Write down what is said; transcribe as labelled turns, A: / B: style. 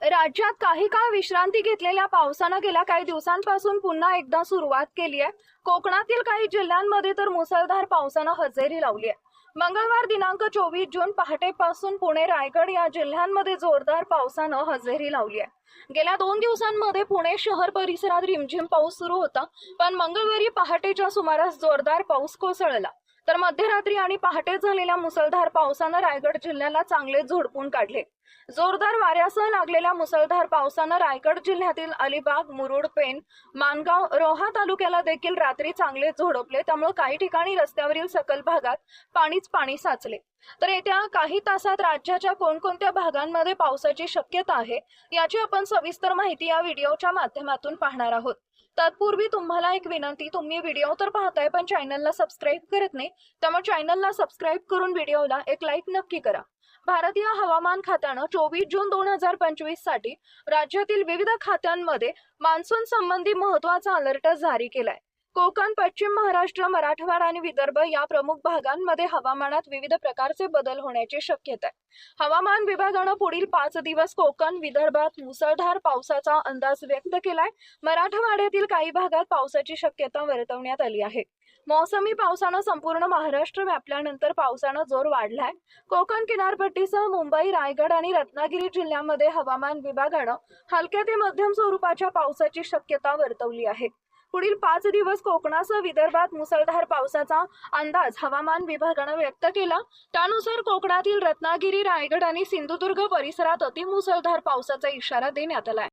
A: राज्यात काही काळ विश्रांती घेतलेल्या पावसानं गेल्या काही दिवसांपासून पुन्हा एकदा सुरुवात केली आहे। कोकणातील काही जिल्ह्यांमध्ये तर मुसळधार पावसानं हजेरी लावली आहे। मंगळवार दिनांक 24 जून पहाटेपासून पुणे, रायगड या जिल्ह्यांमध्ये जोरदार पावसानं हजेरी लावली आहे। गेल्या 2 दिवसांमध्ये पुणे शहर परिसरात रिमझिम पाऊस सुरू होता, पण मंगळवारी पहाटेच्या सुमारास जोरदार पाऊस कोसळला। तर मध्यरात्री आणि पहाटे झालेल्या मुसळधार पावसानं रायगड जिल्ह्याला चांगले झोडपून काढले। जोरदार वाऱ्यासह लागलेल्या मुसळधार पावसानं रायगड जिल्ह्यातील अलिबाग, मुरुड, पेण, माणगाव, रोहा तालुक्याला देखील रात्री चांगले झोडपले। त्यामुळे काही ठिकाणी रस्त्यावरील सखल भागात पाणीच पाणी साचले। तर येत्या काही तासात राज्याच्या कोणकोणत्या भागांमध्ये पावसाची शक्यता आहे याची आपण सविस्तर माहिती या व्हिडिओच्या माध्यमातून पाहणार आहोत। तत्पूर्वी तुम्हाला एक विनंती, तुम्ही व्हिडिओ तर पाहताय पण चॅनलला सबस्क्राइब करत नाही, त्यामुळे चॅनलला सबस्क्राइब करून व्हिडिओला एक लाईक नक्की करा। भारतीय हवामान खात्यानं 24 जून 2025 साठी राज्यातील विविध खात्यांमध्ये मान्सून संबंधी महत्त्वाचा अलर्ट जारी केलाय। कोकण, पश्चिम महाराष्ट्र, मराठवाडा आणि विदर्भ या प्रमुख भागांमध्ये हवामानात विविध प्रकारचे बदल होण्याची शक्यता आहे। हवामान विभागानं पुढील 5 दिवस कोकण, विदर्भात मुसळधार पावसाचा अंदाज व्यक्त केलाय। मराठवाड्यातील काही भागात पावसाची शक्यता वर्तवण्यात आली आहे। मोसमी पावसानं संपूर्ण महाराष्ट्र व्यापल्यानंतर पावसानं जोर वाढलाय। कोकण किनारपट्टीसह मुंबई, रायगड आणि रत्नागिरी जिल्ह्यामध्ये हवामान विभागानं हलक्या ते मध्यम स्वरूपाच्या पावसाची शक्यता वर्तवली आहे। पुढील 5 दिवस कोकणासह विदर्भात मुसळधार पावसाचा अंदाज हवामान विभागानं व्यक्त केला। त्यानुसार कोकणातील रत्नागिरी, रायगड आणि सिंधुदुर्ग परिसरात अतिमुसळधार पावसाचा इशारा देण्यात आलाय।